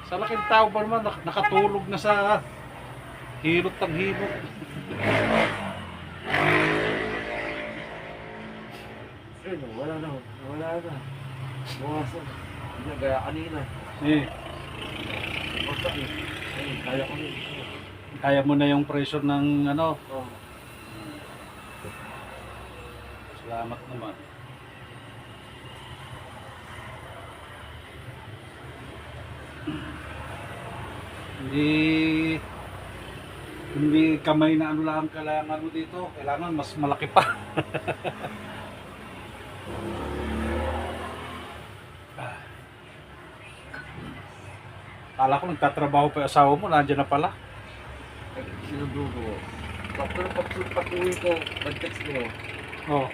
Sa laking tao pa naman, nakatulog na sa hilot ng hilot. Ayun, wala na. Wala na. Buwasan. Hindi gaya kanina. Eh, Basta eh. Ayun, kaya ko yun. kaya mo na yung pressure ng ano. Oh. Salamat naman. Hindi kamay na ano lang kailangan mo dito. Kailangan mas malaki pa. Kala ko nagtatrabaho pa yung asawa mo, nandiyan na pala. Sinundo ko. Pero pag-uwi ko, nag-text ko. Oh.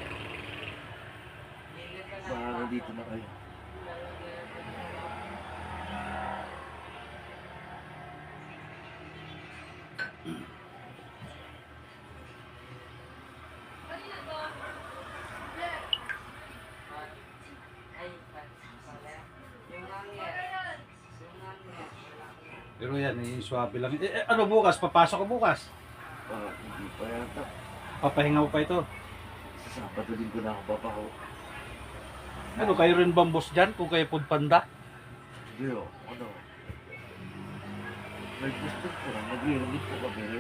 Nandito na kayo. Pero yan, swabe lang. Ano bukas? Papasok ko bukas? Hindi pa yata. Papahinga mo pa ito. Sa Sabado din ko na ako papaho. Ano, kayo rin bang boss dyan kung kayo food panda? Hindi o, ano. Nag-gusto ko lang, nag-iinit ko kami.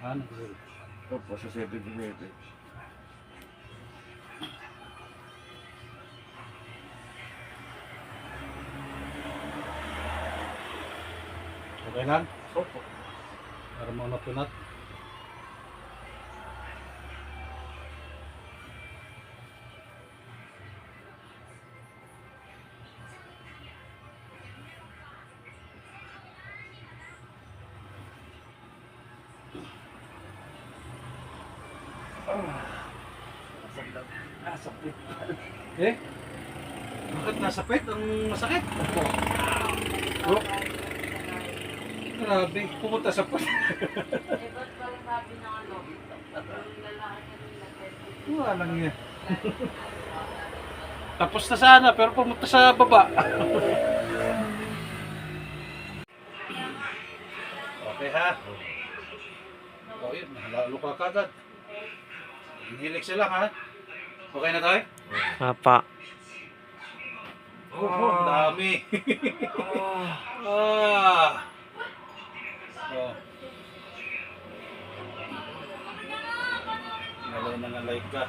Ano? Tapos sa 7-Eleven. Okay lang? Opo. Para maunat-unat. Sakit. Eh? Bakit nasa pet? Ang masakit? Oh. Grabe, pumunta sa pet. Ba't parang sabi ng ano? Yung lalaki kanina, Wala lang yan. Tapos na sana, pero pumunta sa baba. Okay ha? O yun, lalo ka kagad. Hilik sila ha? Okay na tayo? Apa. Oh, dami. Ah. Oh. Nalay ka.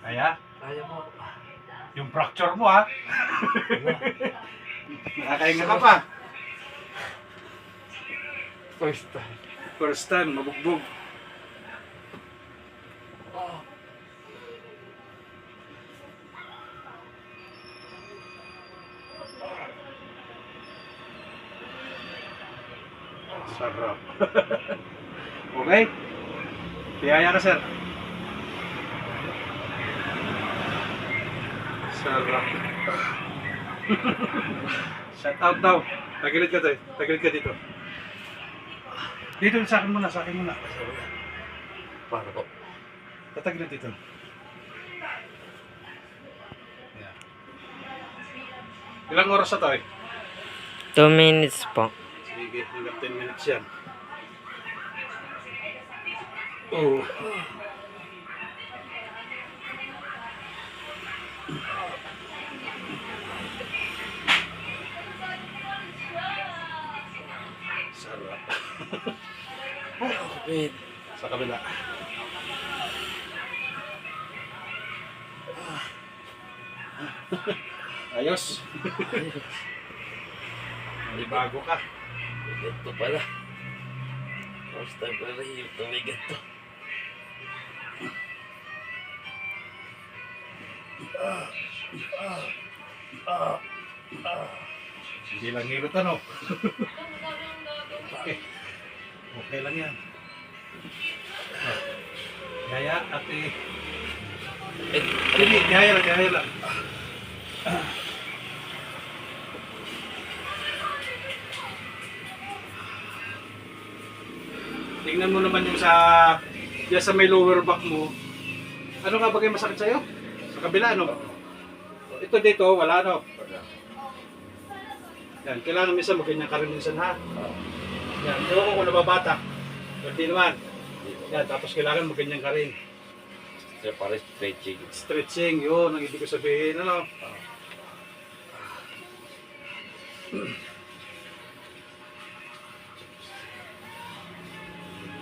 Kaya? Kaya mo. Yung fracture mo ha? Nakakahinga ka pa. First time. First time, mabugbog. Sarap. Okay? Tiyaya ka, sir. Sarap. Shout out daw. Tagilid ka tayo. Tagilid ka dito. Dito sa akin muna, sa akin muna. Para ko. Tatagilid dito. Yeah. Ilang oras na tayo? 2 minutes po. Sige, hanggang 10 minutes yan. Oh. Sarap. Wait. Sa kabila. Ayos. May bago ka. Ganito pala. First time ko na yung tumigat to. Hindi lang hilot ano. Okay. Okay lang yan. Ah. Yaya, ate. Hindi, yaya lang. Tingnan mo naman yung diyan sa may lower back mo. Ano nga ba kayo masakit sa'yo? Sa kabila, ano? Ito dito, wala, ano? Yan, kailangan minsan maganyan ka rin minsan, ha? Yan, ewan ko kung nababata. Hindi naman. Yan, tapos kailangan maganyan ka rin. Siya pare stretching. Stretching, yun, ang ibig ko sabihin, ano?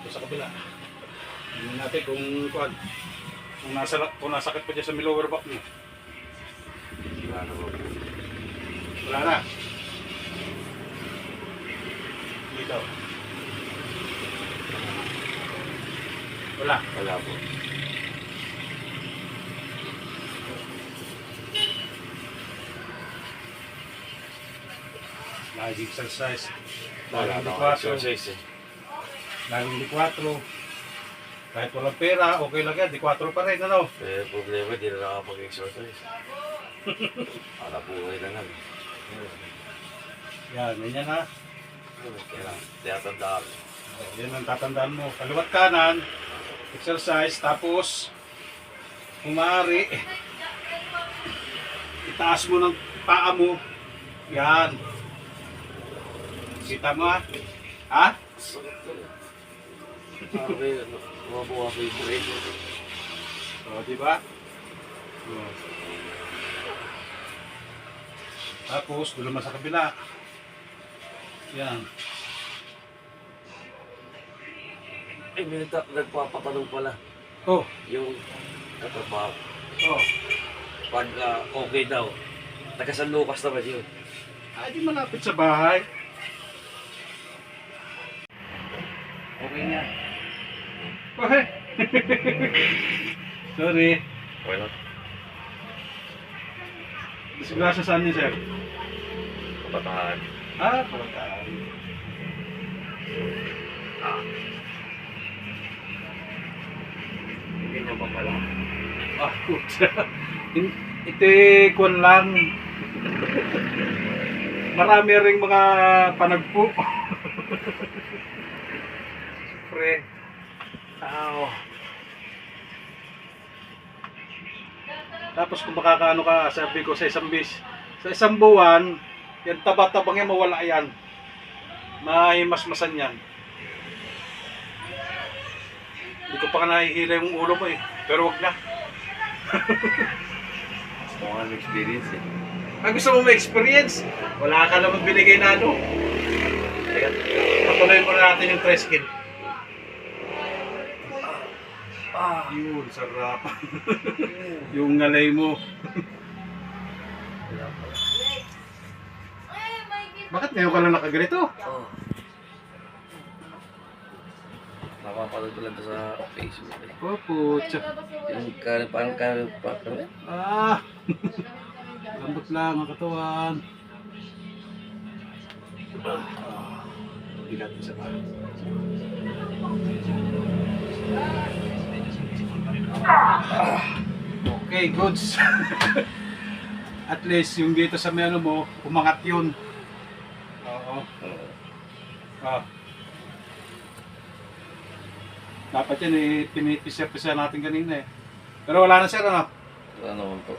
Ito sa kabila. Tingnan natin kung nasakit pa dyan sa may lower back mo. Wala na. Dito. Wala. Wala po. Laging exercise. Wala Laging na ako likwatro. exercise eh. Laging likwatro. Kahit walang pera, okay lang yan. Likwatro pa rin, ano? Pero problema, di na nakapag-exercise. Para buhay na lang. Yan, ganyan ha. Kailangan, tiyatanda ako. Yan ang tatandaan mo. Kaliwat kanan, exercise, tapos kung maaari, itaas mo ng paa mo. Yan. Kita mo ha? Ha? Sabi, mabuha ko yung break. O, di ba? O. Tapos, doon naman sa kabila. Yan. Ay, may nagpapatanong pala. Oh, Yung katrabaho. oh. Pag okay daw, taga San Lucas naman yun. Ay, di malapit sa bahay. Okay nga. Okay. Sorry. Okay lang. Disgrasya saan niyo, sir? Kabataan. Ah, pagkaan. Ganyan pa pala. Ah, kutsa. Ito kun lang. Marami ring mga panagpo. Pre. Ow. Tapos kung makakaano ka, sabi ko sa isang buwan, yung taba-tabang yan, mawala yan. May masmasan yan. Hindi ko pa nahihila yung ulo mo eh. Pero wag na. Gusto ko nga experience eh. Ang gusto mo ma-experience, wala ka naman binigay na ano. Kaya patuloy mo na natin yung tricycle. Yun, sarap. Yung ngalay mo. Bakit ngayon ka lang nakaganito? Oh. Napapanood ko lang to sa Facebook eh. Oh, putya. Yung parang parang Ah! Lambot lang ang katawan. Bigat isa pa. Okay, goods. At least yung dito sa may ano mo, umangat yun. Oo. Ah. Dapat yan eh, pinipisa natin kanina eh. Pero wala na sir, ano? Wala naman po.